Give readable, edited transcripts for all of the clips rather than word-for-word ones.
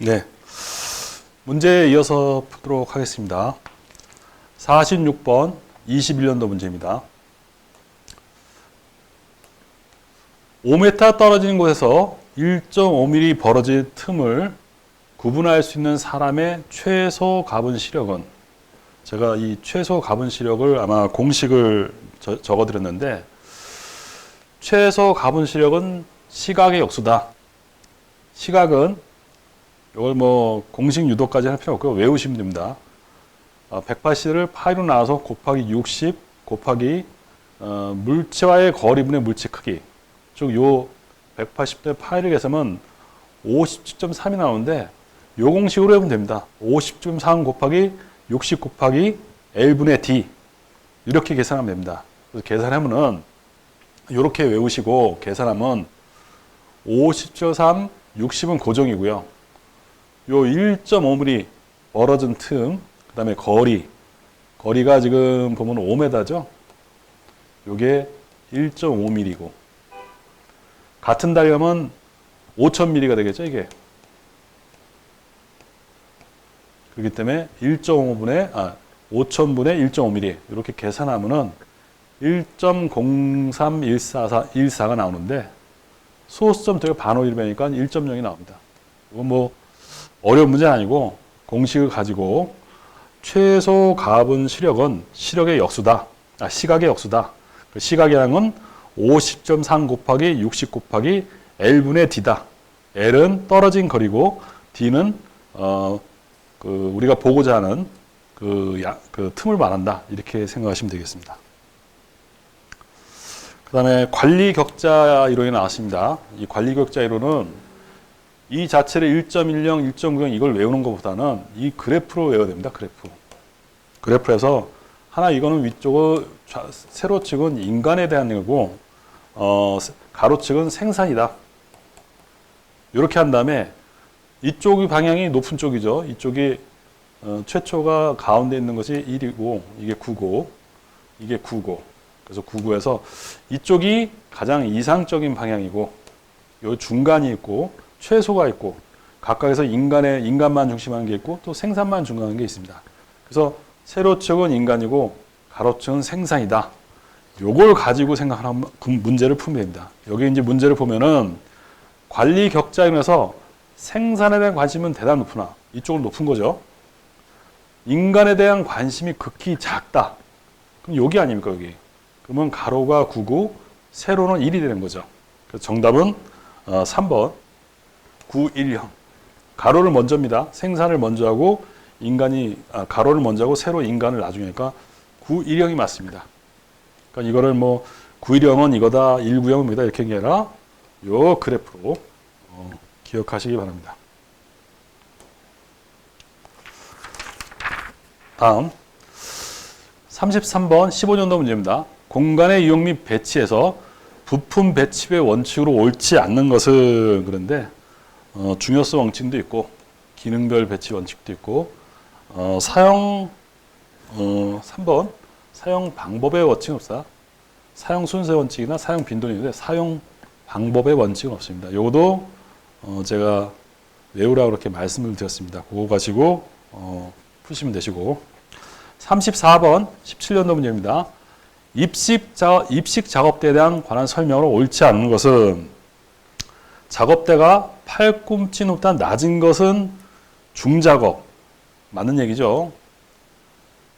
네. 문제에 이어서 푸도록 하겠습니다. 46번 21년도 문제입니다. 5m 떨어진 곳에서 1.5mm 벌어진 틈을 구분할 수 있는 사람의 최소 가분 시력은, 제가 이 최소 가분 시력을 아마 공식을 적어드렸는데, 최소 가분 시력은 시각의 역수다. 시각은 이걸 뭐 공식 유도까지 할 필요 없고요. 외우시면 됩니다. 180을 파이로 나눠서 곱하기 60 곱하기 물체와의 거리분의 물체 크기. 즉 요 180대 파이를 계산하면 50.3이 나오는데 요 공식으로 해보면 됩니다. 50.3 곱하기 60 곱하기 L분의 D 이렇게 계산하면 됩니다. 그래서 계산하면은 이렇게 외우시고 계산하면 50.3, 60은 고정이고요. 요 1.5mm 벌어진 틈, 그 다음에 거리가 지금 보면 5m죠. 요게 1.5mm고 같은 달력은 5,000mm가 되겠죠, 이게. 그렇기 때문에 5,000분의 1.5mm 이렇게 계산하면은 1.03144가 나오는데 소수점 되게 반올림이 되니까 1.0이 나옵니다. 이건 뭐 어려운 문제는 아니고 공식을 가지고 최소 가분 시력은 시력의 역수다. 시각의 역수다. 그 시각의 양은 50.3 곱하기 60 곱하기 L분의 D다. L은 떨어진 거리고 D는 우리가 보고자 하는 그 틈을 말한다. 이렇게 생각하시면 되겠습니다. 그 다음에 관리 격자 이론이 나왔습니다. 이 관리 격자 이론은 이 자체를 1.10, 1.90 이걸 외우는 것보다는 이 그래프로 외워야 됩니다. 그래프에서 하나 이거는 위쪽은 세로측은 인간에 대한 거고 가로측은 생산이다. 이렇게 한 다음에 이쪽의 방향이 높은 쪽이죠. 이쪽이 최초가 가운데 있는 것이 1이고 이게 9고 이게 9고 그래서 9구에서 이쪽이 가장 이상적인 방향이고 요 중간이 있고 최소가 있고 각각에서 인간만 중심하는 게 있고 또 생산만 중심하는 게 있습니다. 그래서 세로측은 인간이고 가로측은 생산이다. 요걸 가지고 생각하는 문제를 풀면 됩니다. 여기 이제 문제를 보면은 관리 격자임에서 생산에 대한 관심은 대단히 높으나 이쪽은 높은 거죠. 인간에 대한 관심이 극히 작다. 그럼 여기 아닙니까, 여기? 그러면 가로가 9고 세로는 1이 되는 거죠. 그래서 정답은 3번 910. 가로를 먼저입니다. 생산을 먼저 하고 가로를 먼저 하고 세로 인간을 나중에 하니까 910이 맞습니다. 그러니까 이거를 뭐 910은 이거다, 190입니다. 이렇게 아니라 요 그래프로 기억하시기 바랍니다. 다음 33번 15년도 문제입니다. 공간의 이용 및 배치에서 부품 배치의 원칙으로 옳지 않는 것은 그런데 중요성 원칙도 있고 기능별 배치 원칙도 있고 3번 사용 방법의 원칙은 없다. 사용 순서의 원칙이나 사용 빈도는 있는데 사용 방법의 원칙은 없습니다. 요것도 제가 외우라고 그렇게 말씀을 드렸습니다. 그거 가지고 푸시면 되시고 34번 17년도 문제입니다. 입식 작업대에 대한 관한 설명으로 옳지 않는 것은 작업대가 팔꿈치보다 낮은 것은 중작업 맞는 얘기죠.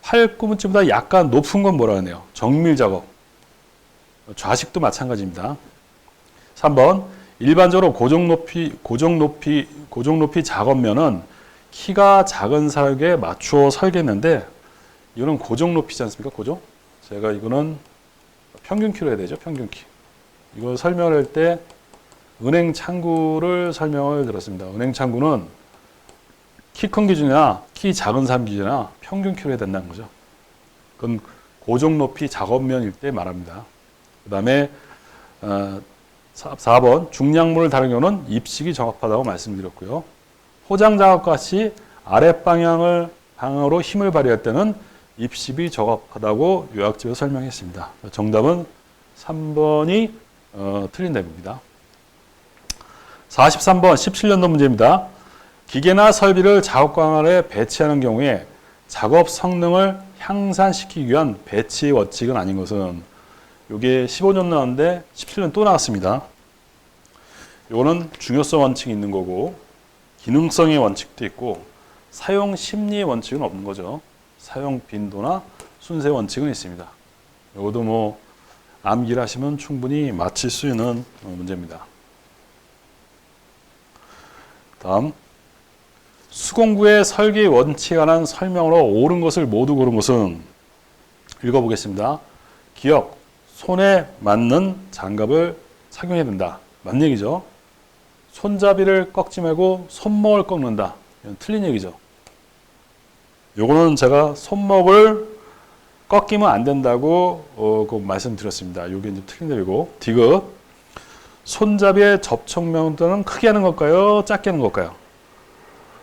팔꿈치보다 약간 높은 건 뭐라 하네요. 정밀작업. 좌식도 마찬가지입니다. 3번 일반적으로 고정높이 작업면은 키가 작은 사람에게 맞추어 설계했는데 이거는 고정높이지 않습니까? 제가 이거는 평균 키로 해야 되죠. 평균 키. 이걸 설명을 할 때 은행 창구를 설명을 들었습니다. 은행 창구는 키 큰 기준이나 키 작은 사람 기준이나 평균 키로 해야 된다는 거죠. 그건 고정높이 작업면일 때 말합니다. 그 다음에 4번 중량물을 다루는 경우는 입식이 정확하다고 말씀드렸고요. 포장 작업과 같이 방향으로 힘을 발휘할 때는 입식이 적합하다고 요약집에서 설명했습니다. 정답은 3번이 틀린 답입니다. 43번 17년도 문제입니다. 기계나 설비를 작업 공간에 배치하는 경우에 작업 성능을 향상시키기 위한 배치 원칙은 아닌 것은, 이게 15년 나왔는데 17년 또 나왔습니다. 이거는 중요성 원칙이 있는 거고, 기능성의 원칙도 있고, 사용 심리의 원칙은 없는 거죠. 사용 빈도나 순세 원칙은 있습니다. 이것도 뭐 암기를 하시면 충분히 맞힐 수 있는 문제입니다. 다음, 수공구의 설계 원칙에 관한 설명으로 옳은 것을 모두 고른 것은, 읽어보겠습니다. 기억, 손에 맞는 장갑을 착용해야 된다. 맞는 얘기죠. 손잡이를 꺾지 말고 손목을 꺾는다. 이건 틀린 얘기죠. 요거는 제가 손목을 꺾이면 안 된다고 그 말씀드렸습니다. 이게 이제 틀린 대로고, 디귿, 손잡이의 접촉 명도는 크게 하는 걸까요? 작게 하는 걸까요?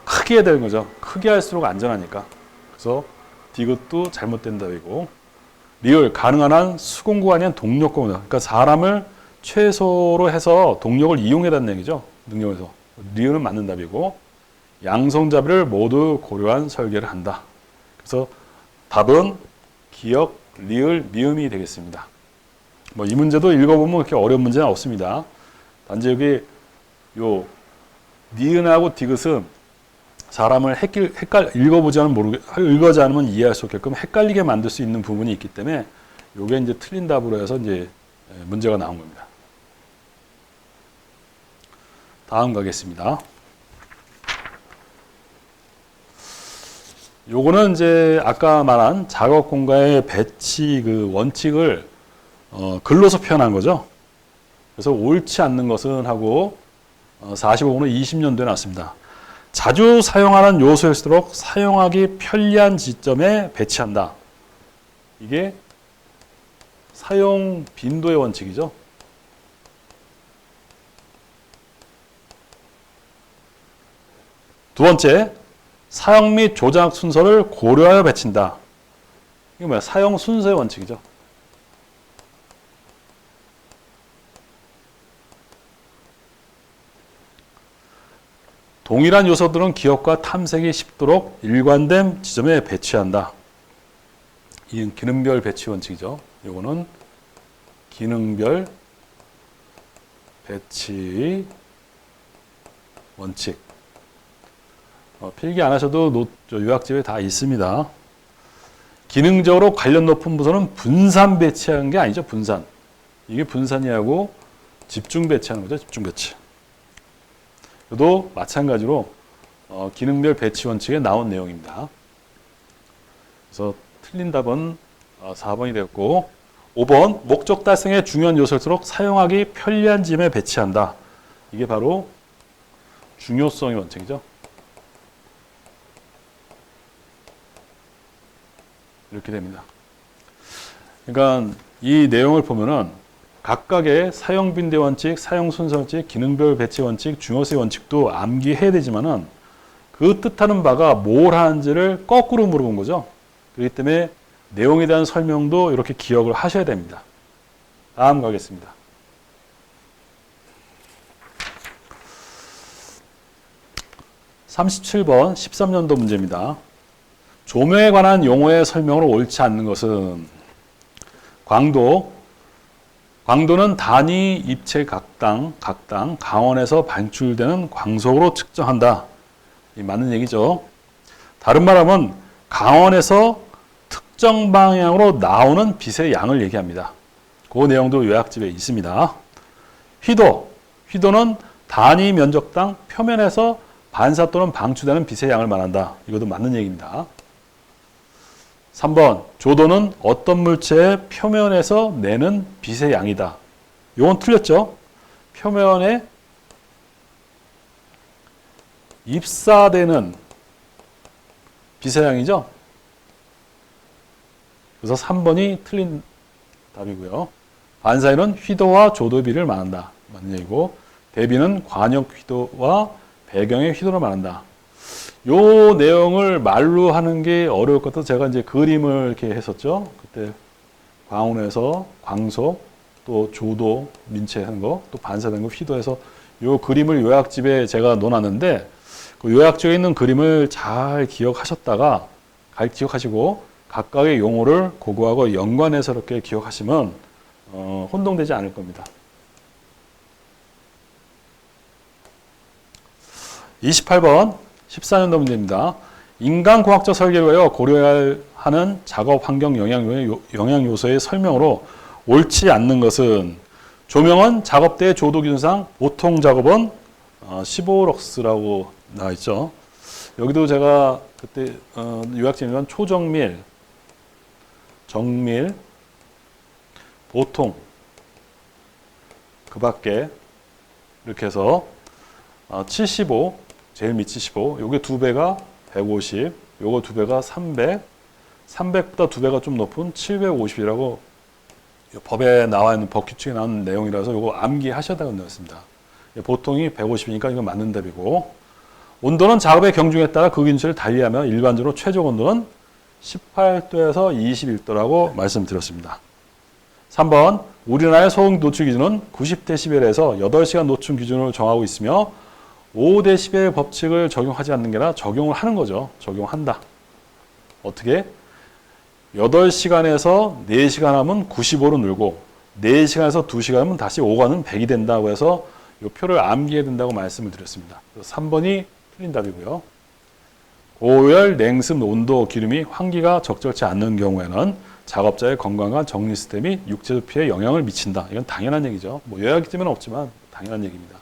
크게 해야 되는 거죠. 크게 할수록 안전하니까. 그래서 디귿도 잘못된 답이고, 리을, 가능한 한 수공구가 아닌 동력공이다. 그러니까 사람을 최소로 해서 동력을 이용해야 된다는 얘기죠. 능력에서. 리을은 맞는 답이고, 양성잡이를 모두 고려한 설계를 한다. 그래서 답은 기역, 리을, 미음이 되겠습니다. 뭐 이 문제도 읽어보면 그렇게 어려운 문제는 없습니다. 단지 여기 요 니은하고 디귿은 사람을 읽어보지 않으면 이해할 수 없게끔 헷갈리게 만들 수 있는 부분이 있기 때문에 요게 이제 틀린 답으로 해서 이제 문제가 나온 겁니다. 다음 가겠습니다. 요거는 이제 아까 말한 작업 공간의 배치 그 원칙을 글로서 표현한 거죠. 그래서 옳지 않는 것은 하고 45분은 20년도에 나왔습니다. 자주 사용하는 요소일수록 사용하기 편리한 지점에 배치한다. 이게 사용 빈도의 원칙이죠. 두 번째, 사용 및 조작 순서를 고려하여 배친다. 이게 뭐야? 사용 순서의 원칙이죠. 동일한 요소들은 기억과 탐색이 쉽도록 일관된 지점에 배치한다. 이는 기능별 배치 원칙이죠. 이거는 기능별 배치 원칙. 필기 안 하셔도 요약집에 다 있습니다. 기능적으로 관련 높은 부서는 분산 배치하는 게 아니죠. 분산. 이게 분산이하고 집중 배치하는 거죠. 집중 배치. 이것도 마찬가지로 기능별 배치 원칙에 나온 내용입니다. 그래서 틀린 답은 4번이 되었고, 5번 목적 달성에 중요한 요소일수록 사용하기 편리한 지점에 배치한다. 이게 바로 중요성의 원칙이죠. 이렇게 됩니다. 그러니까 이 내용을 보면은 각각의 사용 빈도 원칙, 사용 순서 원칙, 기능별 배치 원칙, 중요성의 원칙도 암기해야 되지만은 그 뜻하는 바가 뭘 하는지를 거꾸로 물어본 거죠. 그렇기 때문에 내용에 대한 설명도 이렇게 기억을 하셔야 됩니다. 다음 가겠습니다. (37번) 13년도 문제입니다. 조명에 관한 용어의 설명으로 옳지 않는 것은, 광도는 단위 입체 각당 강원에서 반출되는 광속으로 측정한다. 이 맞는 얘기죠. 다른 말하면 강원에서 특정 방향으로 나오는 빛의 양을 얘기합니다. 그 내용도 요약집에 있습니다. 휘도는 단위 면적당 표면에서 반사 또는 방출되는 빛의 양을 말한다. 이것도 맞는 얘기입니다. 3번, 조도는 어떤 물체의 표면에서 내는 빛의 양이다. 이건 틀렸죠? 표면에 입사되는 빛의 양이죠? 그래서 3번이 틀린 답이고요. 반사율은 휘도와 조도의 비를 말한다. 맞는 얘기고, 대비는 관역 휘도와 배경의 휘도를 말한다. 요 내용을 말로 하는 게 어려울 것 같아서 제가 이제 그림을 이렇게 했었죠. 그때 광운에서 광속, 또 조도, 민체 하는 거, 또 반사된 거, 휘도해서 요 그림을 요약집에 제가 넣어놨는데, 그 요약조에 있는 그림을 잘 기억하시고 각각의 용어를 그거하고 연관해서 이렇게 기억하시면 혼동되지 않을 겁니다. 28번 14년도 문제입니다. 인간공학적 설계를 위하여 고려해야 하는 작업 환경 영향 요소의 설명으로 옳지 않는 것은 조명은 작업대의 조도 기준상 보통 작업은 15럭스라고 나와 있죠. 여기도 제가 그때 요약집이면 초정밀, 정밀, 보통 그 밖에 이렇게 해서 75, 제일 밑 75, 요게 2배가 150, 요거 2배가 300, 300보다 2배가 좀 높은 750이라고 법에 나와 있는 법 규칙에 나오는 내용이라서 요거 암기하셔야 되겠습니다. 보통이 150이니까 이건 맞는 답이고, 온도는 작업의 경중에 따라 그 기준치를 달리하면 일반적으로 최저 온도는 18도에서 21도라고 말씀드렸습니다. 3번 우리나라의 소음 노출 기준은 90dB에서 8시간 노출 기준을 정하고 있으며 5dB 법칙을 적용하지 않는 게 아니라 적용을 하는 거죠. 적용한다. 어떻게? 8시간에서 4시간 하면 95로 늘고 4시간에서 2시간 하면 다시 5가는 100이 된다고 해서 이 표를 암기해야 된다고 말씀을 드렸습니다. 3번이 틀린 답이고요. 고열, 냉습, 온도, 기름이 환기가 적절치 않는 경우에는 작업자의 건강과 정리 시스템 및 육체적 피해에 영향을 미친다. 이건 당연한 얘기죠. 뭐 요약이 때문에 없지만 당연한 얘기입니다.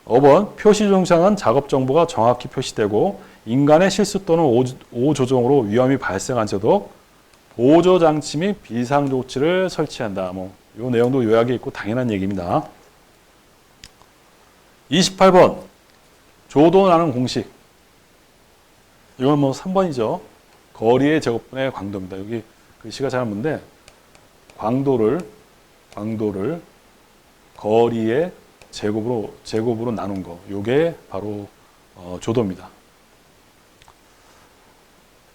5번 표시 정상은 작업 정보가 정확히 표시되고 인간의 실수 또는 오조정으로 위험이 발생한 채도 보조 장치 및 비상 조치를 설치한다. 이 내용도 요약이 있고 당연한 얘기입니다. 28번 조도 나눔 공식. 이건 3번이죠. 거리의 제곱분의 광도입니다. 여기 글씨가 잘 안 보는데 광도를 거리의 제곱으로 나눈 거. 요게 바로 조도입니다.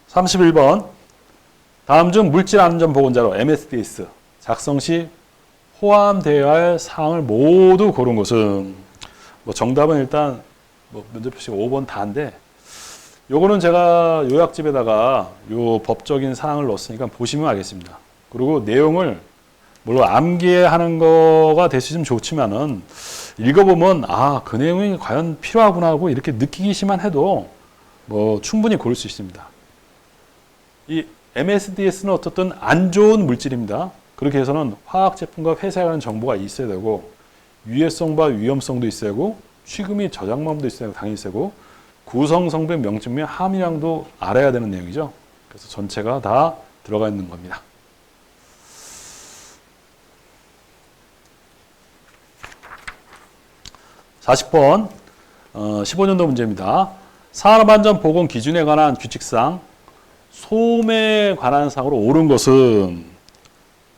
31번 다음 중 물질 안전 보건자료 MSDS 작성 시 포함되어야 할 사항을 모두 고른 것은 정답은 일단 면접 표시가 5번 다인데 요거는 제가 요약집에다가 요 법적인 사항을 넣었으니까 보시면 알겠습니다. 그리고 내용을 물론 암기하는 거가 될 수 있으면 좋지만은 읽어보면 그 내용이 과연 필요하구나 하고 이렇게 느끼기만 해도 충분히 고를 수 있습니다. 이 MSDS는 어떻든 안 좋은 물질입니다. 그렇게 해서는 화학 제품과 회사에 관한 정보가 있어야 되고 유해성과 위험성도 있어야 되고 취급 및 저장망도 있어야 당연히 있어야 되고 구성 성분 명칭 및 함유량도 알아야 되는 내용이죠. 그래서 전체가 다 들어가 있는 겁니다. (40번) 15년도 문제입니다. 산업안전보건 기준에 관한 규칙상 소음에 관한 사항으로 옳은 것은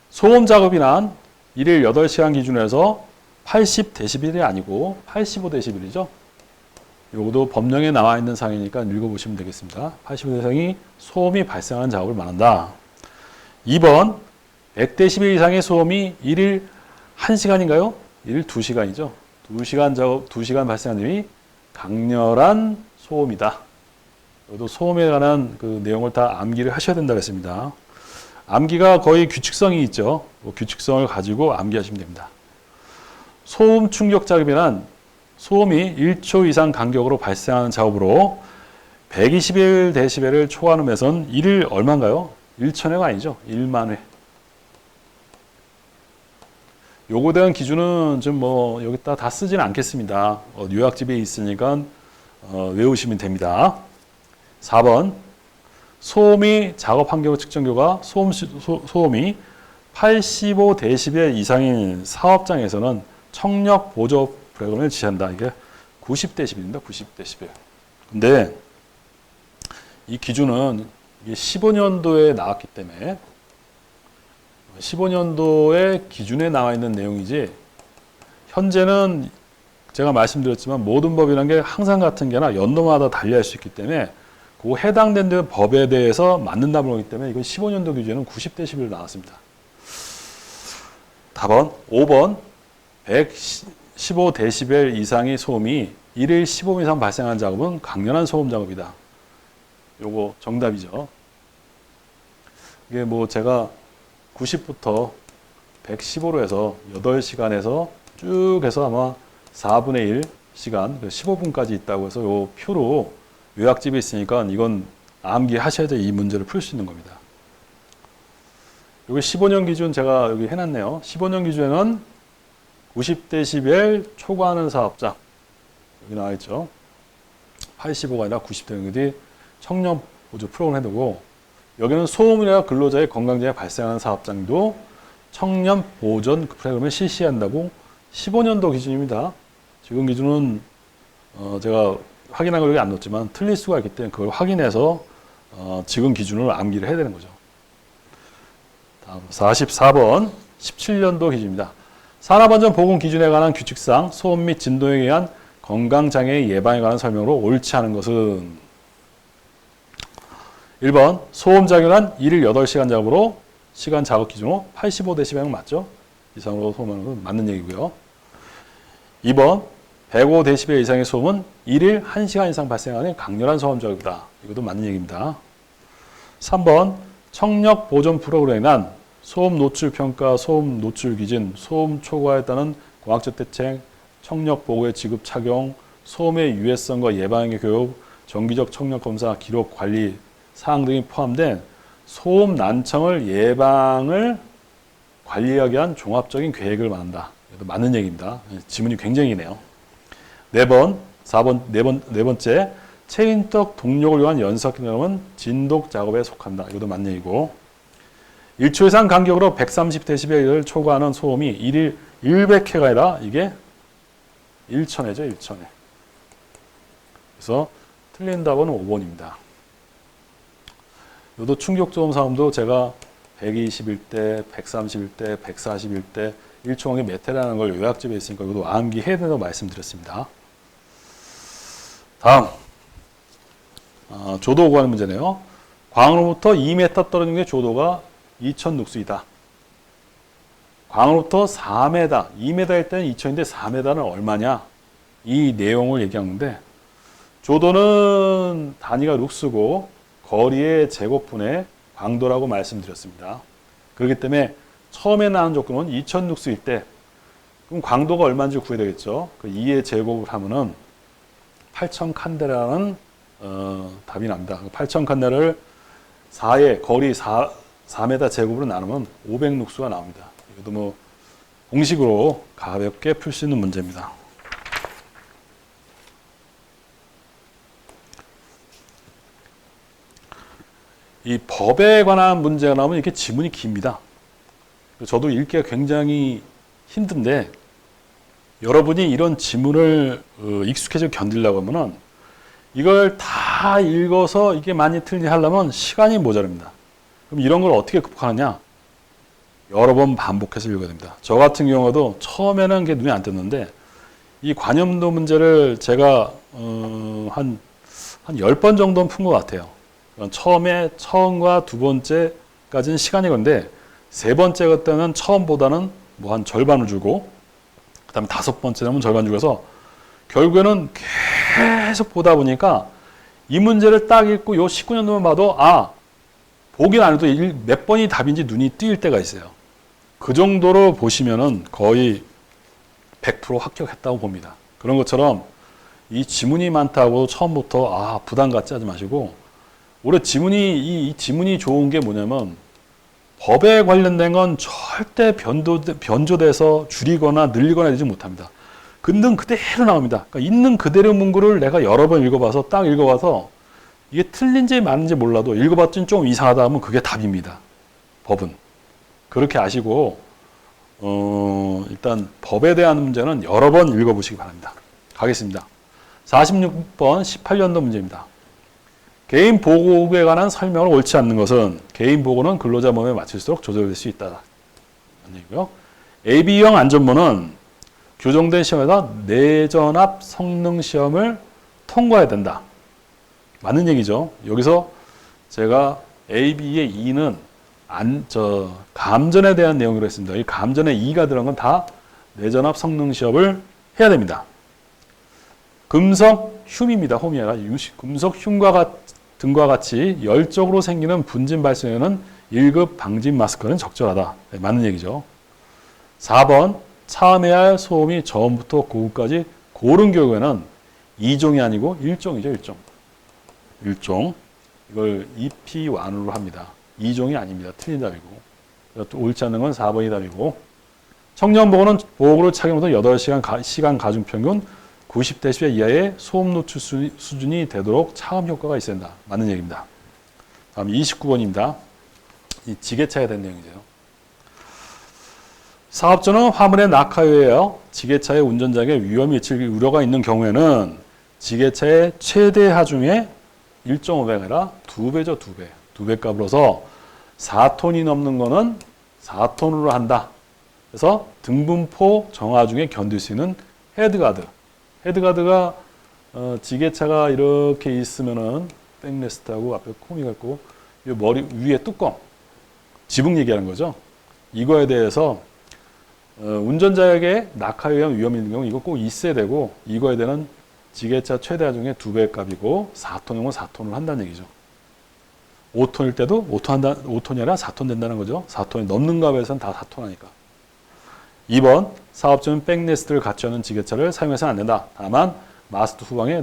소음 작업이 난 일일 8시간 기준에서 80dB이 아니고 85dB이죠. 요것도 법령에 나와 있는 사항이니까 읽어보시면 되겠습니다. 85dB이 소음이 발생하는 작업을 말한다. 2번 100dB 이상의 소음이 일일 1시간인가요? 일일 2시간이죠. 2시간 작업, 2시간 발생하는 점이 강렬한 소음이다. 여기도 소음에 관한 그 내용을 다 암기를 하셔야 된다고 했습니다. 암기가 거의 규칙성이 있죠. 규칙성을 가지고 암기하시면 됩니다. 소음 충격 작업이란 소음이 1초 이상 간격으로 발생하는 작업으로 121dB를 초과하는 것은 일일 얼마인가요? 1,000회가 아니죠. 1만 회. 요거에 대한 기준은 좀 여기다 다 쓰지는 않겠습니다. 요약집에 있으니까 외우시면 됩니다. 4번 소음이 작업 환경 측정교가 소음이 85dB 이상인 사업장에서는 청력 보조 프로그램을 지시한다. 이게 90dB입니다. 90dB. 근데 이 기준은 이게 15년도에 나왔기 때문에 15년도의 기준에 나와 있는 내용이지 현재는 제가 말씀드렸지만 모든 법이라는 게 항상 같은 게 아니라 연도마다 달리할 수 있기 때문에 그 해당되는 법에 대해서 맞는 답을 오기 때문에 이건 15년도 기준은 90dB로 나왔습니다. 답은 5번 115dB 이상의 소음이 1일 15분 이상 발생하는 작업은 강렬한 소음 작업이다. 요거 정답이죠. 이게 뭐 제가 90부터 115로 해서 8시간에서 쭉 해서 아마 4분의 1 시간, 15분까지 있다고 해서 요 표로 요약집에 있으니까 이건 암기하셔야 돼. 이 문제를 풀 수 있는 겁니다. 여기 15년 기준 제가 여기 해놨네요. 15년 기준에는 90데시벨 초과하는 사업장 여기 나와 있죠. 85가 아니라 90데시벨이 청년 보조 프로그램 해두고 여기는 소음이나 근로자의 건강장애 발생하는 사업장도 청년 보전 프로그램을 실시한다고 15년도 기준입니다. 지금 기준은 제가 확인한 걸 여기 안 넣었지만 틀릴 수가 있기 때문에 그걸 확인해서 지금 기준을 암기를 해야 되는 거죠. 다음 44번 17년도 기준입니다. 산업안전보건 기준에 관한 규칙상 소음 및 진동에 의한 건강장애 예방에 관한 설명으로 옳지 않은 것은 1번 소음 작용한 1일 8시간 작업으로 시간 작업 기준으로 85dB는 맞죠? 이상으로 소음하는 건 맞는 얘기고요. 2번 105dB 이상의 소음은 1일 1시간 이상 발생하는 강렬한 소음 작업이다. 이것도 맞는 얘기입니다. 3번 청력 보존 프로그램에 난 소음 노출 평가, 소음 노출 기준, 소음 초과에 따른 공학적 대책, 청력 보호의 지급 착용, 소음의 유해성과 예방의 교육, 정기적 청력 검사, 기록 관리 사항 등이 포함된 소음 난청을 예방을 관리하기 위한 종합적인 계획을 말한다. 이것도 맞는 얘기입니다. 지문이 굉장히 기네요. 4번, 네 번째, 체인떡 동력을 위한 연석 기능은 진독 작업에 속한다. 이것도 맞는 얘기고. 1초 이상 간격으로 130dB를 초과하는 소음이 1일 100회가 아니라 이게 1,000회죠, 1,000회. 그래서 틀린 답은 5번입니다. 이것도 충격소음 사음도 제가 121대, 131대, 141대, 1초간격 몇 회라는 걸 요약집에 있으니까 이것도 암기해야 된다고 말씀드렸습니다. 다음, 조도 구하는 문제네요. 광으로부터 2m 떨어진 게 조도가 2000룩스이다. 광으로부터 4m, 2m일 때는 2000인데 4m는 얼마냐? 이 내용을 얘기하는데 조도는 단위가 룩스고 거리의 제곱분의 광도라고 말씀드렸습니다. 그렇기 때문에 처음에 나온 조건은 2000룩스일 때 그럼 광도가 얼마인지 구해야 되겠죠. 그 2의 제곱을 하면은 8000 칸데라는 답이 납니다. 8000 칸데라를 4의 거리 4m 제곱으로 나누면 500룩스가 나옵니다. 이것도 뭐 공식으로 가볍게 풀 수 있는 문제입니다. 이 법에 관한 문제가 나오면 이렇게 지문이 깁니다. 저도 읽기가 굉장히 힘든데 여러분이 이런 지문을 익숙해져 견디려고 하면은 이걸 다 읽어서 이게 많이 틀리게 하려면 시간이 모자랍니다. 그럼 이런 걸 어떻게 극복하느냐? 여러 번 반복해서 읽어야 됩니다. 저 같은 경우도 처음에는 그게 눈에 안 띄었는데 이 관염도 문제를 제가 한 10번 정도는 푼 것 같아요. 처음과 두 번째까지는 시간이 건데 세 번째 때는 처음보다는 뭐 한 절반을 주고 그 다음에 다섯 번째 되면 절반 주고서 결국에는 계속 보다 보니까 이 문제를 딱 읽고 요 19년도만 봐도 보긴 안 해도 몇 번이 답인지 눈이 띄일 때가 있어요. 그 정도로 보시면은 거의 100% 합격했다고 봅니다. 그런 것처럼 이 지문이 많다고 처음부터 부담 갖지 하지 마시고 올해 이 지문이 좋은 게 뭐냐면 법에 관련된 건 절대 변조돼서 줄이거나 늘리거나 되지 못합니다. 있는 그대로 나옵니다. 그러니까 있는 그대로 문구를 내가 여러 번 읽어봐서 딱 읽어봐서 이게 틀린지 맞는지 몰라도 읽어봤더니 좀 이상하다 하면 그게 답입니다. 법은. 그렇게 아시고 일단 법에 대한 문제는 여러 번 읽어보시기 바랍니다. 가겠습니다. 46번 18년도 문제입니다. 개인 보호에 관한 설명을 옳지 않는 것은 개인 보호는 근로자 몸에 맞출수록 조절될 수 있다. 얘기고요. AB형 안전모는 규정된 시험에서 내전압 성능 시험을 통과해야 된다. 맞는 얘기죠. 여기서 제가 AB의 E는 감전에 대한 내용으로 했습니다. 이 감전에 E가 들어간 건 다 내전압 성능 시험을 해야 됩니다. 금속 흉입니다. 홈이 아니라 금속 흉과 등과 같이 열적으로 생기는 분진 발생에는 1급 방진 마스크는 적절하다. 네, 맞는 얘기죠. 4번 차음해야 할 소음이 저음부터 고음까지 고른 경우에는 2종이 아니고 1종이죠. 1종. 이걸 EP1으로 합니다. 2종이 아닙니다. 틀린 답이고. 옳지 않는 건 4번이 답이고. 청년보호는 보호구를 착용부터 8시간 시간 가중평균 90dB 이하의 소음 노출 수준이 되도록 차음 효과가 있어야 된다. 맞는 얘기입니다. 다음 29번입니다. 이 지게차에 대한 내용이죠. 사업자는 화물의 낙하유예요. 지게차의 운전자에게 위험이 미칠 우려가 있는 경우에는 지게차의 최대 하중에 1.5배가 아니라 2배죠. 2배. 2배 값으로서 4톤이 넘는 거는 4톤으로 한다. 그래서 등분포 정하중에 견딜 수 있는 헤드가드. 헤드가드가 지게차가 이렇게 있으면은 백레스트하고 앞에 코미가 있고 이 머리 위에 뚜껑 지붕 얘기하는 거죠. 이거에 대해서 운전자에게 낙하에 의한 위험이 있는 경우 이거 꼭 있어야 되고 이거에 대한 지게차 최대 하중의 2배 값이고 4톤이면 4톤을 한다는 얘기죠. 5톤일 때도 5톤이 아니라 4톤 된다는 거죠. 4톤이 넘는 값에서는 다 4톤 하니까. 2번 사업자는 백레스트를 갖추는 지게차를 사용해서는 안 된다. 다만 마스트 후방에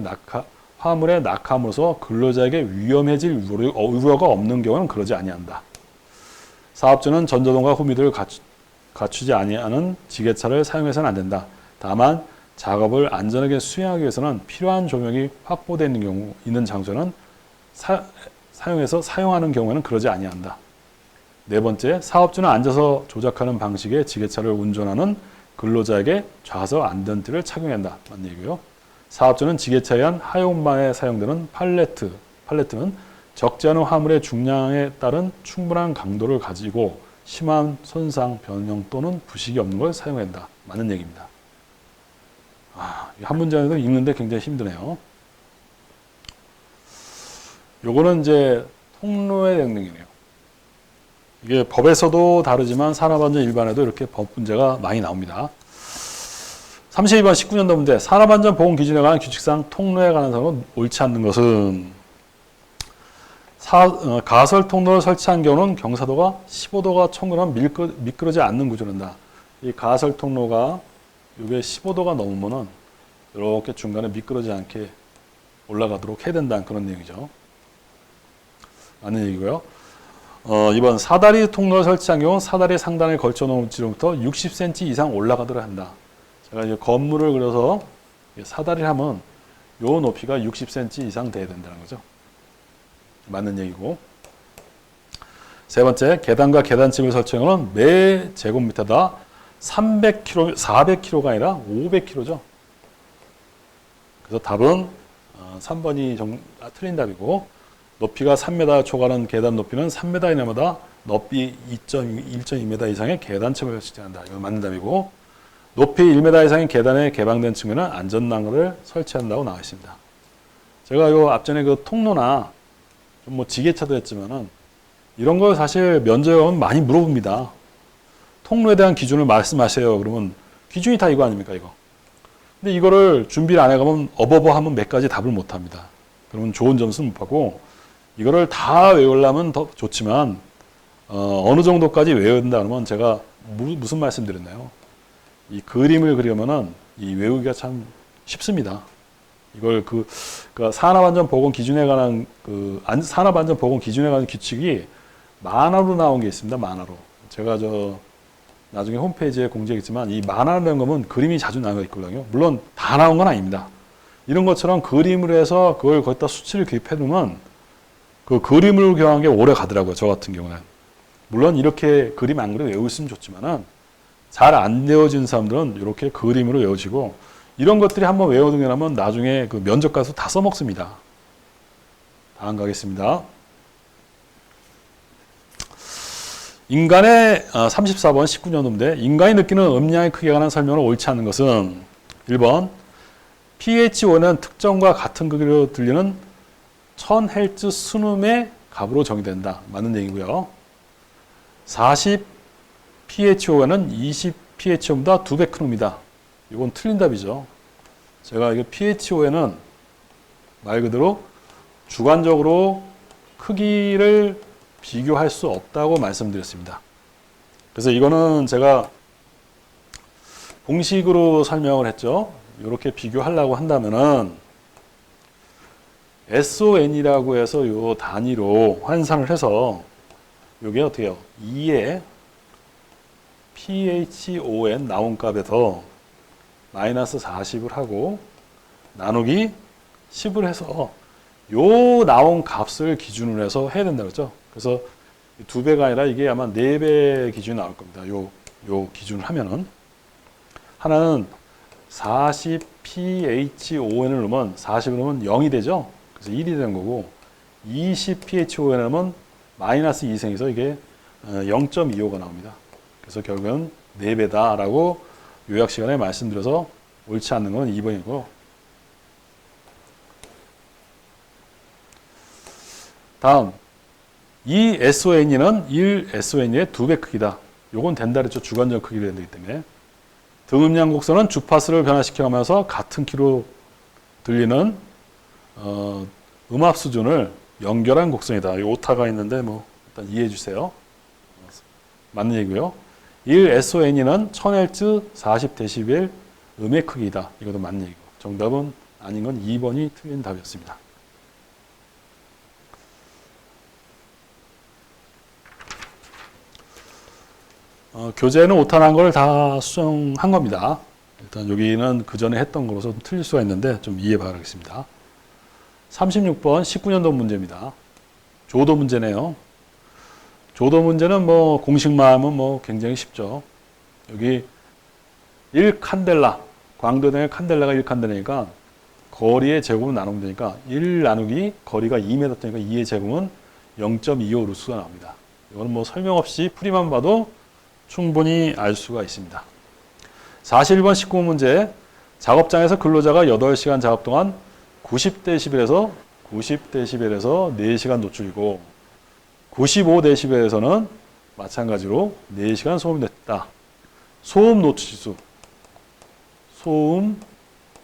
화물의 낙하함으로써 근로자에게 위험해질 우려가 없는 경우는 그러지 아니한다. 사업자는 전조등과 후미들을 갖추지 아니하는 지게차를 사용해서는 안 된다. 다만 작업을 안전하게 수행하기 위해서는 필요한 조명이 확보되어 있는 장소는 사용하는 경우에는 그러지 아니한다. 네 번째, 사업주는 앉아서 조작하는 방식의 지게차를 운전하는 근로자에게 좌석 안전띠를 착용한다. 맞는 얘기고요. 사업주는 지게차에 의한 하용망에 사용되는 팔레트는 적지 않은 화물의 중량에 따른 충분한 강도를 가지고 심한 손상, 변형 또는 부식이 없는 걸 사용한다. 맞는 얘기입니다. 한 문장에도 읽는데 굉장히 힘드네요. 요거는 이제 통로의 명령이네요. 이게 법에서도 다르지만 산업안전 일반에도 이렇게 법 문제가 많이 나옵니다. 32번 19년도 문제. 산업안전 보건 기준에 관한 규칙상 통로에 관한 사항은 옳지 않는 것은 가설 통로를 설치한 경우는 경사도가 15도가 청구하면 미끄러지 않는 구조란다. 이 가설 통로가 이게 15도가 넘으면은 이렇게 중간에 미끄러지 않게 올라가도록 해야 된다는 그런 내용이죠. 맞는 얘기고요. 이번 사다리 통로를 설치한 경우 사다리 상단에 걸쳐 놓은 지점부터 60cm 이상 올라가도록 한다. 제가 이제 건물을 그려서 사다리를 하면 요 높이가 60cm 이상 돼야 된다는 거죠. 맞는 얘기고. 세 번째, 계단과 계단집을 설치한 경우는 매 제곱미터당 300kg, 400kg가 아니라 500kg죠. 그래서 답은 3번이 틀린 답이고, 높이가 3m 초과하는 계단 높이는 3m 이내마다 높이 1.2m 이상의 계단층을 설치한다. 이건 맞는 답이고, 높이 1m 이상의 계단에 개방된 층에는 안전난로를 설치한다고 나와 있습니다. 제가 요 앞전에 그 통로나 좀 뭐 지게차도 했지만은 이런 거 사실 면접에 오면 많이 물어봅니다. 통로에 대한 기준을 말씀하세요. 그러면 기준이 다 이거 아닙니까, 이거? 근데 이거를 준비를 안 해가면 어버버 하면 몇 가지 답을 못 합니다. 그러면 좋은 점수는 못 받고, 이거를 다 외우려면 더 좋지만 어느 정도까지 외워야 된다 그러면 제가 무슨 말씀 드렸나요? 이 그림을 그리면은 이 외우기가 참 쉽습니다. 이걸 산업안전보건 기준에 관한 산업안전보건 기준에 관한 규칙이 만화로 나온 게 있습니다. 만화로. 제가 나중에 홈페이지에 공지하겠지만 이 만화라는 거면 그림이 자주 나와 있거든요. 물론 다 나온 건 아닙니다. 이런 것처럼 그림을 해서 그걸 거기다 수치를 기입해 놓으면 그 그림을 교환한 게 오래 가더라고요. 저 같은 경우는. 물론 이렇게 그림 안 그려 외우시면 좋지만은 잘 안 외워진 사람들은 이렇게 그림으로 외우시고, 이런 것들이 한번 외워두게 하면 나중에 그 면접 가서 다 써먹습니다. 다음 가겠습니다. 인간의 34번 19년도인데, 인간이 느끼는 음량의 크기에 관한 설명을 옳지 않은 것은 1번 pH5는 특정과 같은 크기로 들리는 1000Hz 순음의 값으로 정의된다. 맞는 얘기고요. 40 pH5는 20 pH5보다 2배 큰 음이다. 이건 틀린 답이죠. 제가 이게 PHO에는 말 그대로 주관적으로 크기를 비교할 수 없다고 말씀드렸습니다. 그래서 이거는 제가 공식으로 설명을 했죠. 이렇게 비교하려고 한다면은 SON이라고 해서 요 단위로 환산을 해서 요게 어떻게 해요? 2의 PHON 나온 값에서 마이너스 40을 하고 나누기 10을 해서 요 나온 값을 기준으로 해서 해야 된다고 했죠. 그래서 2배가 아니라 이게 아마 4배 기준이 나올 겁니다. 요 기준을 하면은 하나는 40PHON을 넣으면 40을 넣으면 0이 되죠. 그래서 1이 되는 거고 20PHON을 넣으면 마이너스 2생해서 이게 0.25가 나옵니다. 그래서 결국은 4배다라고 요약 시간에 말씀드려서 옳지 않는 건 2번이고 다음 이 SON은 1 SON의 2배 크기다. 요건 된다 그랬죠. 주관적 크기로 되기 때문에 등음량 곡선은 주파수를 변화시켜가면서 같은 키로 들리는 음압 수준을 연결한 곡선이다. 이 오타가 있는데 뭐 일단 이해해 주세요. 맞는 얘기고요. 1 SON은 1000Hz 40dB 음의 크기다. 이것도 맞는 얘기고. 정답은 아닌 건 2번이 틀린 답이었습니다. 교재에는 오타 난 걸 다 수정한 겁니다. 일단 여기는 그 전에 했던 거로서 좀 틀릴 수가 있는데 좀 이해 바라겠습니다. 36번 19년도 문제입니다. 조도 문제네요. 조도 문제는 뭐 공식만 하면 뭐 굉장히 쉽죠. 여기 1칸델라, 광도등의 칸델라가 1칸델라니까 거리의 제곱은 나누면 되니까 1 나누기 거리가 2m 되니까 2의 제곱은 0.25 루트가 나옵니다. 이거는 뭐 설명 없이 풀이만 봐도 충분히 알 수가 있습니다. 41번 19번 문제 작업장에서 근로자가 8시간 작업 동안 90dB에서 4시간 노출이고 95dB에서는 마찬가지로 4시간 소음이 됐다. 소음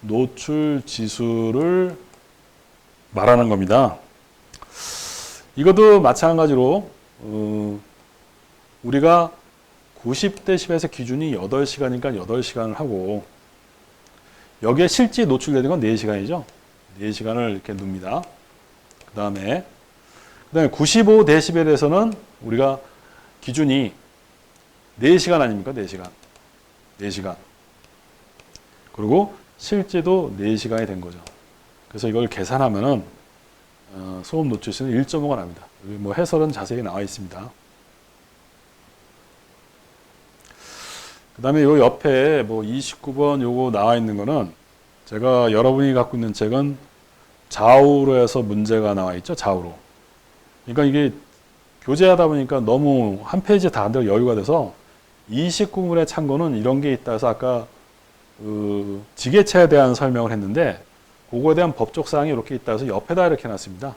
노출 지수를 말하는 겁니다. 이것도 마찬가지로 우리가 90dB에서 기준이 8시간이니까 8시간을 하고 여기에 실제 노출되는 건 4시간이죠. 4시간을 이렇게 놉니다. 그 다음에 95dB에서는 우리가 기준이 4시간 아닙니까? 4시간. 4시간. 그리고 실제도 4시간이 된 거죠. 그래서 이걸 계산하면은 소음 노출수는 1.5가 납니다. 여기 뭐 해설은 자세히 나와 있습니다. 그 다음에 요 옆에 뭐 29번 요거 나와 있는 거는 제가 여러분이 갖고 있는 책은 좌우로 해서 문제가 나와 있죠. 좌우로. 그러니까 이게 교재하다 보니까 너무 한 페이지에 다 안 되고 여유가 돼서 29분의 참고는 이런 게 있다 해서 아까 지게차에 대한 설명을 했는데 그거에 대한 법적 사항이 이렇게 있다 해서 옆에다 이렇게 놨습니다.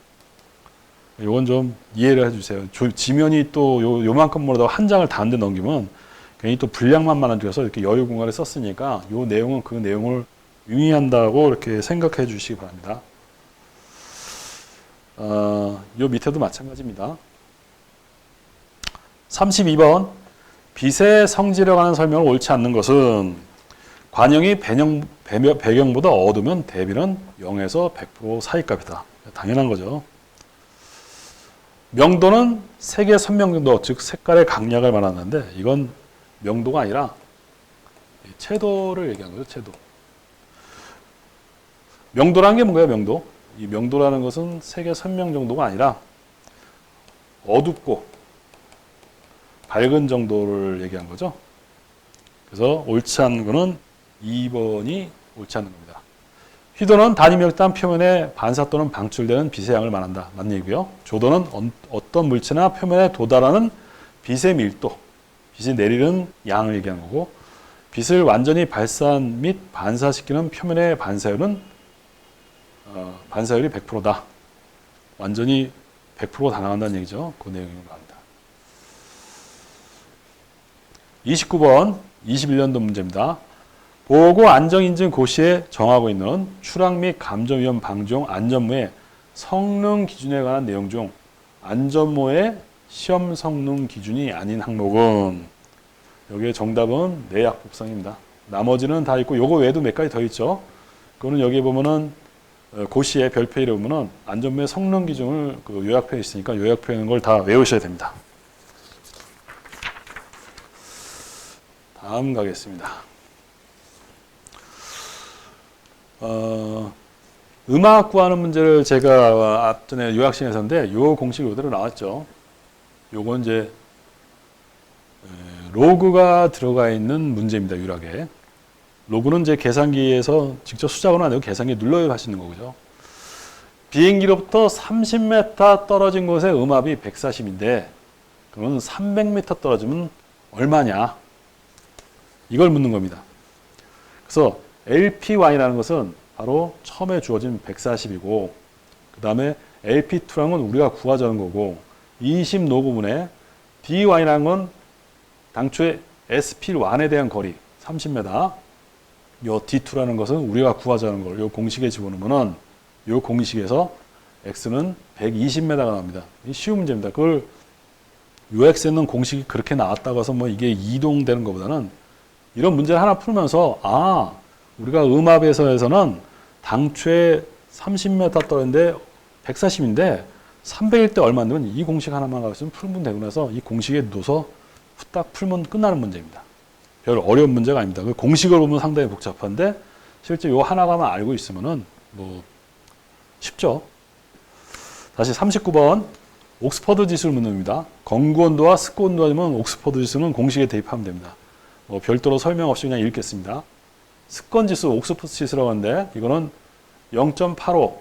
이건 좀 이해를 해주세요. 지면이 또 요만큼 뭐라도 한 장을 다 안 돼 넘기면 괜히 또 분량만 많아져서 이렇게 여유 공간에 썼으니까 요 내용은 그 내용을 유의한다고 이렇게 생각해 주시기 바랍니다. 요 밑에도 마찬가지입니다. 32번 빛의 성질에 관한 설명을 옳지 않는 것은 관형이 배경보다 어두우면 대비는 0에서 100% 사이값이다. 당연한 거죠. 명도는 색의 선명도, 즉 색깔의 강약을 말하는데 이건 명도가 아니라 채도를 얘기한 거죠. 채도. 명도라는 게 뭔가요? 명도. 이 명도라는 것은 색의 선명 정도가 아니라 어둡고 밝은 정도를 얘기한 거죠. 그래서 옳지 않은 거는 2번이 옳지 않는 겁니다. 휘도는 단위 밀도한 표면에 반사 또는 방출되는 빛의 양을 말한다. 맞는 얘기고요. 조도는 어떤 물체나 표면에 도달하는 빛의 밀도, 빛이 내리는 양을 얘기하는 거고 빛을 완전히 발산 및 반사시키는 표면의 반사율은 반사율이 100%다. 완전히 100% 다 나간다는 얘기죠. 그 내용이 나옵니다. 29번 21년도 문제입니다. 보고 안정인증 고시에 정하고 있는 추락 및 감전 위험 방지용 안전모의 성능 기준에 관한 내용 중 안전모의 시험 성능 기준이 아닌 항목은 여기에 정답은 내약복성입니다. 나머지는 다 있고 요거 외에도 몇 가지 더 있죠. 그거는 여기 보면은 고시의 별표 이름은 안전모의 성능 기준을 요약표에 있으니까 요약표에 있는 걸 다 외우셔야 됩니다. 다음 가겠습니다. 음악 구하는 문제를 제가 앞전에 요약시에 했었는데 요 공식이 이대로 나왔죠. 요건 이제 로그가 들어가 있는 문제입니다. 유락에. 로그는 이제 계산기에서 직접 수작으로 안 되고 계산기에 눌러야 할 수 있는 거죠. 비행기로부터 30m 떨어진 곳에 음압이 140인데 그러면 300m 떨어지면 얼마냐? 이걸 묻는 겁니다. 그래서 LPY라는 것은 바로 처음에 주어진 140이고 그 다음에 LP2라는 건 우리가 구하자는 거고 2심 노구문에 DY라는 건 당초에 SP1에 대한 거리 30m 요 D2라는 것은 우리가 구하자는 걸 요 공식에 집어넣으면은 요 공식에서 X는 120m가 나옵니다. 이 쉬운 문제입니다. 그걸 요 X는 공식이 그렇게 나왔다고 해서 뭐 이게 이동되는 것보다는 이런 문제를 하나 풀면서 우리가 음압에서는 당초에 30m 떨어졌는데 140인데 300일 때 얼마 안 되면 이 공식 하나만 가지고 있으면 풀면 되고 나서 이 공식에 넣어서 후딱 풀면 끝나는 문제입니다. 별 어려운 문제가 아닙니다. 그 공식을 보면 상당히 복잡한데 실제 요 하나만 알고 있으면은 뭐 쉽죠. 다시 39번 옥스퍼드 지수를 묻는 겁니다. 건구 온도와 습도 온도가 되면 옥스퍼드 지수는 공식에 대입하면 됩니다. 별도로 설명 없이 그냥 읽겠습니다. 습건 지수, 옥스퍼드 지수라고 하는데 이거는 0.85,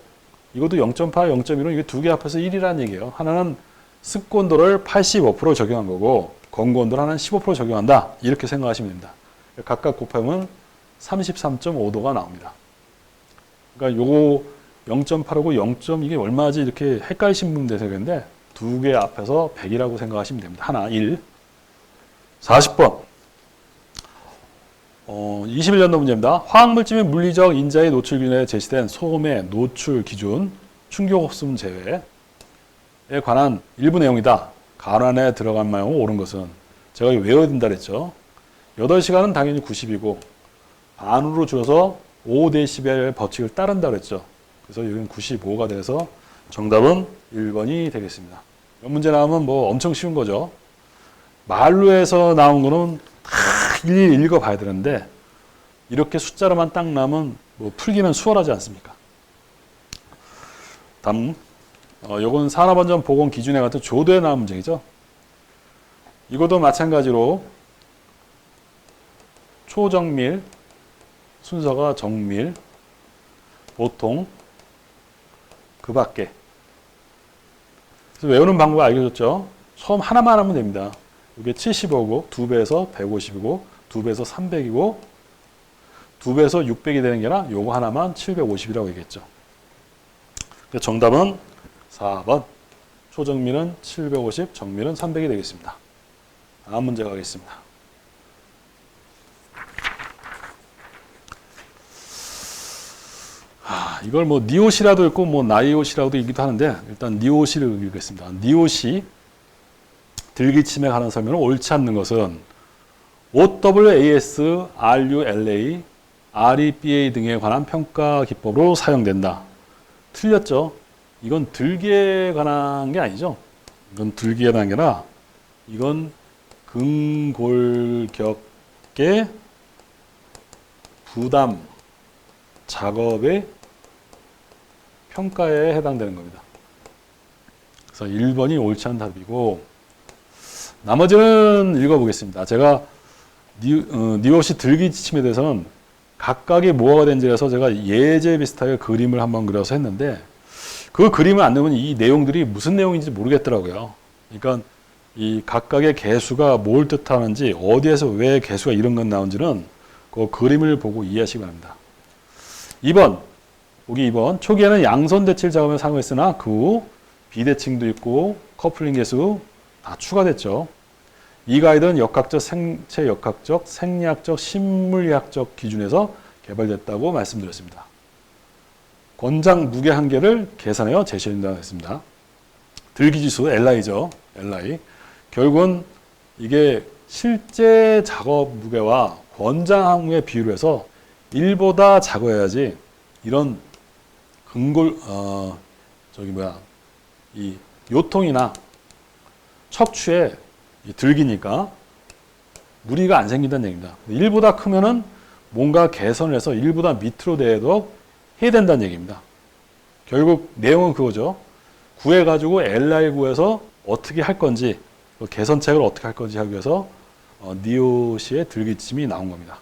이것도 0.8, 0.1은 이게 두 개 합해서 1이라는 얘기예요. 하나는 습도 온도를 85% 적용한 거고 건구 온도를 하나는 15% 적용한다. 이렇게 생각하시면 됩니다. 각각 곱하면 33.5도가 나옵니다. 그러니까 요거 0.8하고 0. 이게 얼마지 이렇게 헷갈리신 분 되는데 두 개 앞에서 100이라고 생각하시면 됩니다. 하나 1. 40번. 21년도 문제입니다. 화학물질 및 물리적 인자의 노출 기준에 제시된 소음의 노출 기준, 충격 없음 제외에 관한 일부 내용이다. 가로 안에 들어간 말고 옳은 것은 제가 외워야 된다 그랬죠. 8시간은 당연히 90이고 반으로 줄여서 5dB의 법칙을 따른다 그랬죠. 그래서 여기는 95가 돼서 정답은 1번이 되겠습니다. 이 문제 나오면 뭐 엄청 쉬운 거죠. 말로 해서 나온 거는 다 일일이 읽어봐야 되는데 이렇게 숫자로만 딱 나오면 뭐 풀기는 수월하지 않습니까? 다음 요건 산업안전 보건 기준에 같은 조도에 나온 문제이죠. 이것도 마찬가지로 초정밀, 순서가 정밀, 보통, 그 밖에. 그래서 외우는 방법을 알려줬죠. 처음 하나만 하면 됩니다. 이게 75고 2배에서 150이고 2배에서 300이고 2배에서 600이 되는 게 아니라 요거 하나만 750이라고 얘기했죠. 정답은 4번. 초정밀은 750, 정밀은 300이 되겠습니다. 다음 문제 가겠습니다. 이걸 뭐 니옷이라도 있고 뭐 나이옷이라도 있기도 하는데 일단 니옷을 읽겠습니다. 니옷이 들기침에 관한 설명을 옳지 않는 것은 OWAS, RULA, REBA 등에 관한 평가 기법으로 사용된다. 틀렸죠? 이건 들기에 관한 게 아니죠. 이건 들기에 관한 게 아니라 이건 근골격계 부담 작업의 평가에 해당되는 겁니다. 그래서 1번이 옳지 않은 답이고 나머지는 읽어보겠습니다. 제가 니옷이 들기침에 대해서는 각각이 뭐가 된지라서 제가 예제 비슷하게 그림을 한번 그려서 했는데 그 그림을 안 넣으면 이 내용들이 무슨 내용인지 모르겠더라고요. 그러니까 이 각각의 개수가 뭘 뜻하는지 어디에서 왜 개수가 이런 건 나온지는 그 그림을 보고 이해하시기 바랍니다. 2번 보기 2번 초기에는 양손 대칭 작업을 사용했으나 그 후 비대칭도 있고 커플링 개수 다 추가됐죠. 이 가이드는 역학적, 생체 역학적, 생리학적, 식물리학적 기준에서 개발됐다고 말씀드렸습니다. 권장 무게 한계를 계산하여 제시한다고 했습니다. 들기지수, LI죠. LI. 결국은 이게 실제 작업 무게와 권장 항의 비율을 해서 1보다 작아야지 이런 이 요통이나 척추에 들기니까 무리가 안 생긴다는 얘기입니다. 1보다 크면은 뭔가 개선을 해서 1보다 밑으로 내도록 해야 된다는 얘기입니다. 결국 내용은 그거죠. 구해가지고 LI 구해서 어떻게 할 건지, 개선책을 어떻게 할 건지 하기 위해서 니오시의 들기침이 나온 겁니다.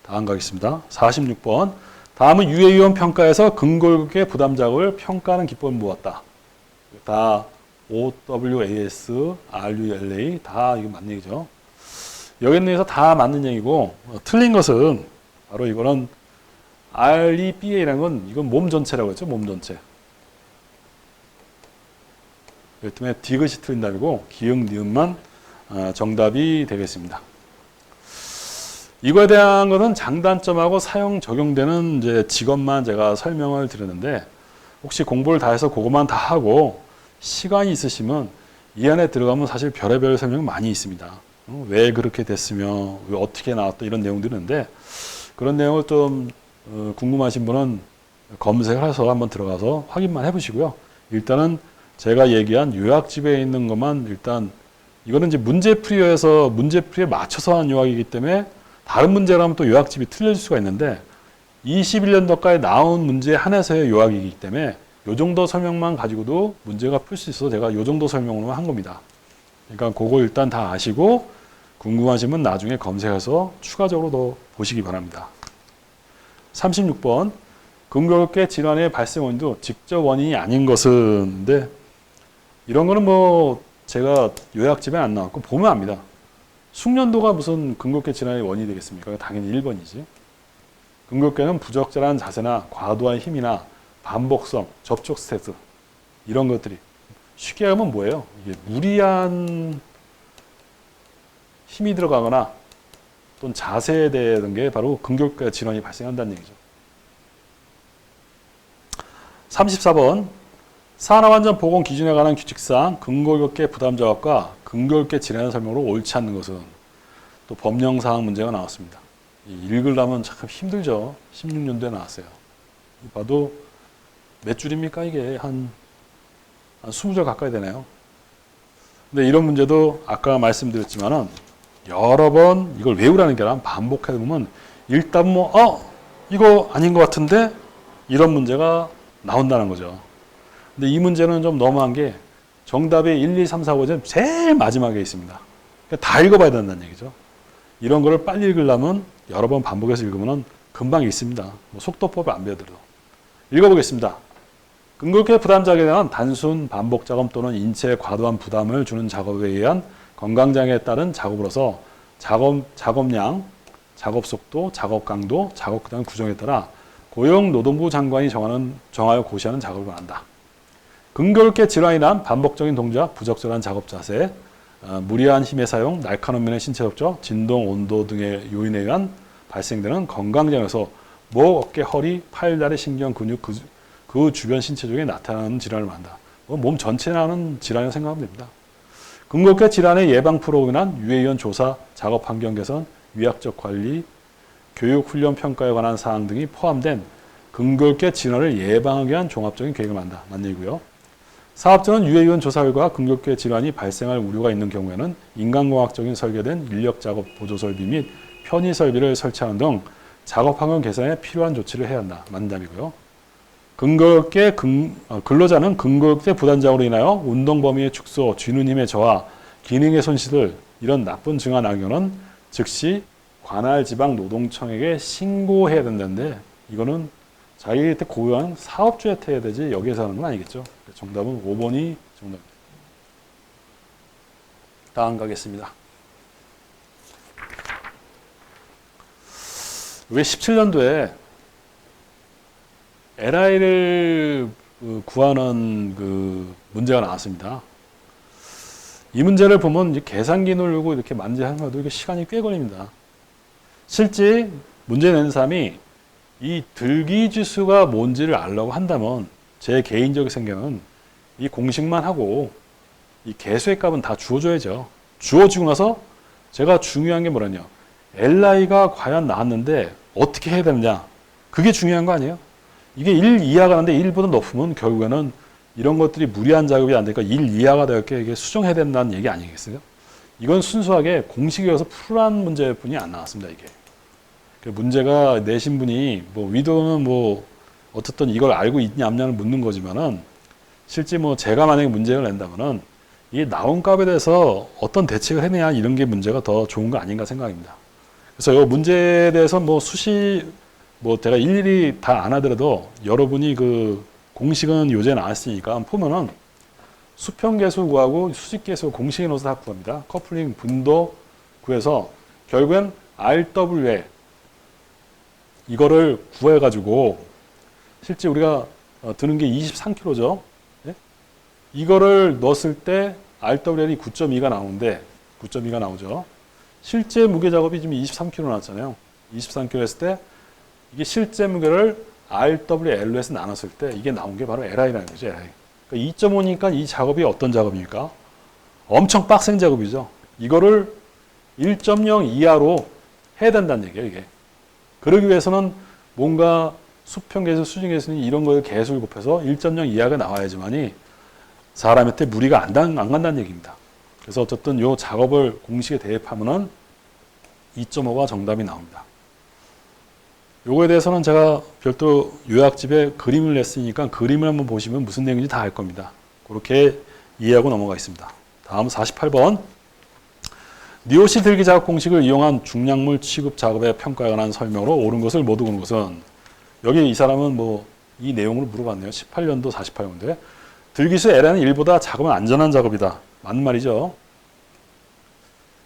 다음 가겠습니다. 46번. 다음은 유해이온 평가에서 근골격의 부담 작업을 평가하는 기법을 모았다. 다 OWAS, RULA 다 이거 맞는 얘기죠. 여기 있는 데서 다 맞는 얘기고 틀린 것은 바로 이거는 REBA라는 건 이건 몸 전체라고 했죠. 몸 전체. 그렇기 때문에 디귿이 틀린 답이고 기역, 니은만 정답이 되겠습니다. 이거에 대한 것은 장단점하고 사용 적용되는 이제 직업만 제가 설명을 드렸는데 혹시 공부를 다 해서 그것만 다 하고 시간이 있으시면 이 안에 들어가면 사실 별의별 설명이 많이 있습니다. 왜 그렇게 됐으며 왜 어떻게 나왔다 이런 내용들이 있는데 그런 내용을 좀 궁금하신 분은 검색을 해서 한번 들어가서 확인만 해보시고요. 일단은 제가 얘기한 요약집에 있는 것만 일단 이거는 이제 문제풀이에서 문제풀이에 맞춰서 한 요약이기 때문에 다른 문제라면 또 요약집이 틀려질 수가 있는데 21년도까지 나온 문제에 한해서의 요약이기 때문에 요 정도 설명만 가지고도 문제가 풀 수 있어서 제가 요 정도 설명으로만 한 겁니다. 그러니까 그거 일단 다 아시고 궁금하시면 나중에 검색해서 추가적으로 더 보시기 바랍니다. 36번. 근골격 질환의 발생 원인도 직접 원인이 아닌 것인데 이런 거는 뭐 제가 요약집에 안 나왔고 보면 압니다. 숙련도가 무슨 근골격 질환의 원인이 되겠습니까? 당연히 1번이지. 근골격은 부적절한 자세나 과도한 힘이나 반복성, 접촉 스트레스 이런 것들이 쉽게 하면 뭐예요? 이게 무리한 힘이 들어가거나 또는 자세에 대한 게 바로 근골격 질환이 발생한다는 얘기죠. 34번. 산하완전 보건 기준에 관한 규칙상 근골격계 부담 작업과 근골격 질환의 설명으로 옳지 않는 것은 또 법령사항 문제가 나왔습니다. 읽으려면 참 힘들죠. 16년도에 나왔어요. 봐도 몇 줄입니까? 이게 한 20줄 가까이 되네요. 근데 이런 문제도 아까 말씀드렸지만은 여러 번 이걸 외우라는 게 아니라 반복해 보면 일단 이거 아닌 것 같은데 이런 문제가 나온다는 거죠. 근데 이 문제는 좀 너무한 게 정답이 1, 2, 3, 4, 5는 제일 마지막에 있습니다. 그러니까 다 읽어봐야 된다는 얘기죠. 이런 거를 빨리 읽으려면 여러 번 반복해서 읽으면 금방 읽습니다. 뭐 속도법을 안 배워도. 읽어보겠습니다. 근골격 부담 작업에 대한 단순 반복 작업 또는 인체에 과도한 부담을 주는 작업에 의한 건강장애에 따른 작업으로서 작업량, 작업 속도, 작업 강도, 작업 기간 구성에 따라 고용노동부 장관이 정하여 고시하는 작업을 말한다. 근골격 질환이란 반복적인 동작, 부적절한 작업 자세, 무리한 힘의 사용, 날카로운 면의 신체 접촉, 진동, 온도 등의 요인에 의한 발생되는 건강장애에서 목, 어깨, 허리, 팔, 다리, 신경, 근육, 그 주변 신체 쪽에 나타나는 질환을 말한다. 몸 전체에 나는 질환이라고 생각하면 됩니다. 근골격 질환의 예방 프로그램은 유해이온 조사, 작업 환경 개선, 위약적 관리, 교육, 훈련, 평가에 관한 사항 등이 포함된 근골격 질환을 예방하기 위한 종합적인 계획을 만든다. 맞는 얘기고요. 사업자는 유해이온 조사 결과 근골격 질환이 발생할 우려가 있는 경우에는 인간공학적인 설계된 인력 작업 보조 설비 및 편의 설비를 설치하는 등 작업 환경 개선에 필요한 조치를 해야 한다. 맞는 답이고요. 근로자는 근골격 부담작으로 인하여 운동 범위의 축소, 쥐는 힘의 저하, 기능의 손실 이런 나쁜 증화 나경은 즉시 관할 지방 노동청에게 신고해야 된다는데 이거는 자기한테 고유한 사업주한테 해야 되지 여기에서 하는 건 아니겠죠. 정답은 5번이 정답입니다. 다음 가겠습니다. 왜 17년도에 LI를 구하는 그 문제가 나왔습니다. 이 문제를 보면 이제 계산기 누르고 이렇게 만지하는 것도 이게 시간이 꽤 걸립니다. 실제 문제 내는 사람이 이 들기지수가 뭔지를 알려고 한다면 제 개인적인 생각은 이 공식만 하고 이 개수의 값은 다 주어줘야죠. 주어지고 나서 제가 중요한 게 뭐냐면 li가 과연 나왔는데 어떻게 해야 되느냐. 그게 중요한 거 아니에요? 이게 1 이하가 나는데 1보다 높으면 결국에는 이런 것들이 무리한 작업이 안 되니까 1 이하가 되게 이게 수정해야 된다는 얘기 아니겠어요? 이건 순수하게 공식이어서 풀한 문제뿐이 안 나왔습니다. 이게 문제가 내신 분이 뭐 위도는 뭐 어떻든 이걸 알고 있냐 없냐를 묻는 거지만은 실제 뭐 제가 만약에 문제를 낸다면은 이 나온 값에 대해서 어떤 대책을 해내야 이런 게 문제가 더 좋은 거 아닌가 생각입니다. 그래서 이 문제에 대해서 뭐 뭐 제가 일일이 다 안 하더라도 여러분이 그 공식은 요새 나왔으니까 보면은 수평계수 구하고 수직계수 공식에 넣어서 다 구합니다. 커플링 분도 구해서 결국엔 RWA 이거를 구해가지고 실제 우리가 드는 게 23kg죠. 예? 이거를 넣었을 때 RWL이 9.2가 나오는데 9.2가 나오죠. 실제 무게 작업이 지금 23kg 나왔잖아요. 23kg 했을 때 이게 실제 무게를 RWL로 해서 나눴을 때 이게 나온 게 바로 LI라는 거죠. LI. 그러니까 2.5니까 이 작업이 어떤 작업입니까? 엄청 빡센 작업이죠. 이거를 1.0 이하로 해야 된다는 얘기예요. 이게. 그러기 위해서는 뭔가 수평계수, 수직계수는 이런 거를 계수를 곱해서 1.0 이하가 나와야지만이 사람한테 무리가 안 간다는 얘기입니다. 그래서 어쨌든 이 작업을 공식에 대입하면은 2.5가 정답이 나옵니다. 요거에 대해서는 제가 별도 요약집에 그림을 냈으니까 그림을 한번 보시면 무슨 내용인지 다 알 겁니다. 그렇게 이해하고 넘어가겠습니다. 다음 48번. 니오시 들기 작업 공식을 이용한 중량물 취급 작업의 평가에 관한 설명으로 옳은 것을 못 옳은 것은 여기 이 사람은 뭐 이 내용을 물어봤네요. 18년도 48년도에 들기수 LN은 1보다 작업은 안전한 작업이다. 맞는 말이죠.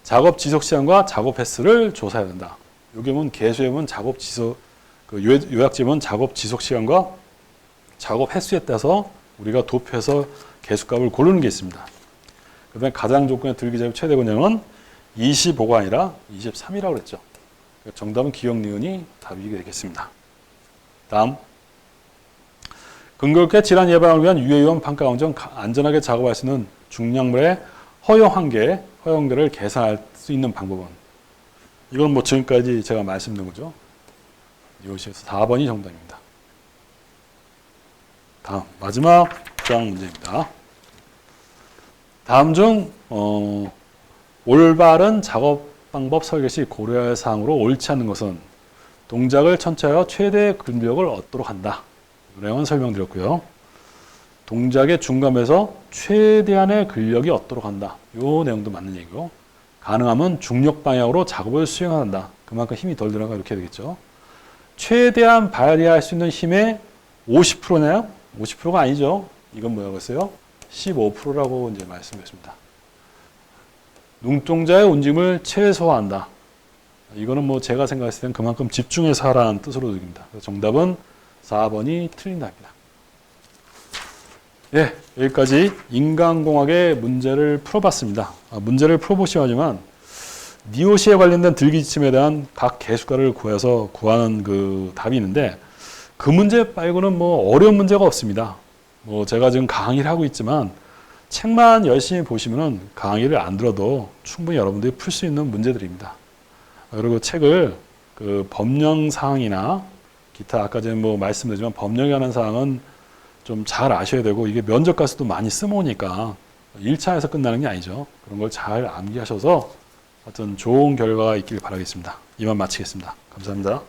작업 지속 시간과 작업 횟수를 조사해야 된다. 여기 보면 개수에 보면 작업 지속 요약집은 작업 지속 시간과 작업 횟수에 따라서 우리가 도표해서 개수값을 고르는 게 있습니다. 그다음에 가장 조건의 들기 작업 최대 권역은 25가 아니라 23이라고 그랬죠. 정답은 기억 니은이 답이 되겠습니다. 다음. 근거 있게 질환 예방을 위한 유해위험 판가 공정 안전하게 작업할 수 있는 중량물의 허용 한계를 계산할 수 있는 방법은 이건 뭐 지금까지 제가 말씀드린 거죠. 이것에서 4번이 정답입니다. 다음 마지막 장 문제입니다. 다음 중 올바른 작업 방법 설계 시 고려할 사항으로 옳지 않은 것은 동작을 천천히하여 최대 근력을 얻도록 한다. 이 내용은 설명드렸고요. 동작의 중간에서 최대한의 근력이 얻도록 한다. 이 내용도 맞는 얘기고 가능하면 중력 방향으로 작업을 수행한다. 그만큼 힘이 덜 들어가 이렇게 되겠죠. 최대한 발휘할 수 있는 힘의 50%나요? 50%가 아니죠. 이건 뭐라고 했어요? 15%라고 이제 말씀드렸습니다. 눈동자의 움직임을 최소화한다. 이거는 뭐 제가 생각했을 땐 그만큼 집중해서 하라는 뜻으로 들립니다. 정답은 4번이 틀린답니다. 예, 여기까지 인간공학의 문제를 풀어봤습니다. 문제를 풀어보시지만 니오시에 관련된 들기지침에 대한 각 개수가를 구해서 구하는 그 답이 있는데 그 문제 말고는 뭐 어려운 문제가 없습니다. 뭐 제가 지금 강의를 하고 있지만 책만 열심히 보시면은 강의를 안 들어도 충분히 여러분들이 풀 수 있는 문제들입니다. 그리고 책을 그 법령 사항이나 기타 아까 전에 뭐 말씀드렸지만 법령에 관한 사항은 좀 잘 아셔야 되고 이게 면접 가서도 많이 쓰모니까 1차에서 끝나는 게 아니죠. 그런 걸 잘 암기하셔서 어떤 좋은 결과가 있길 바라겠습니다. 이만 마치겠습니다. 감사합니다.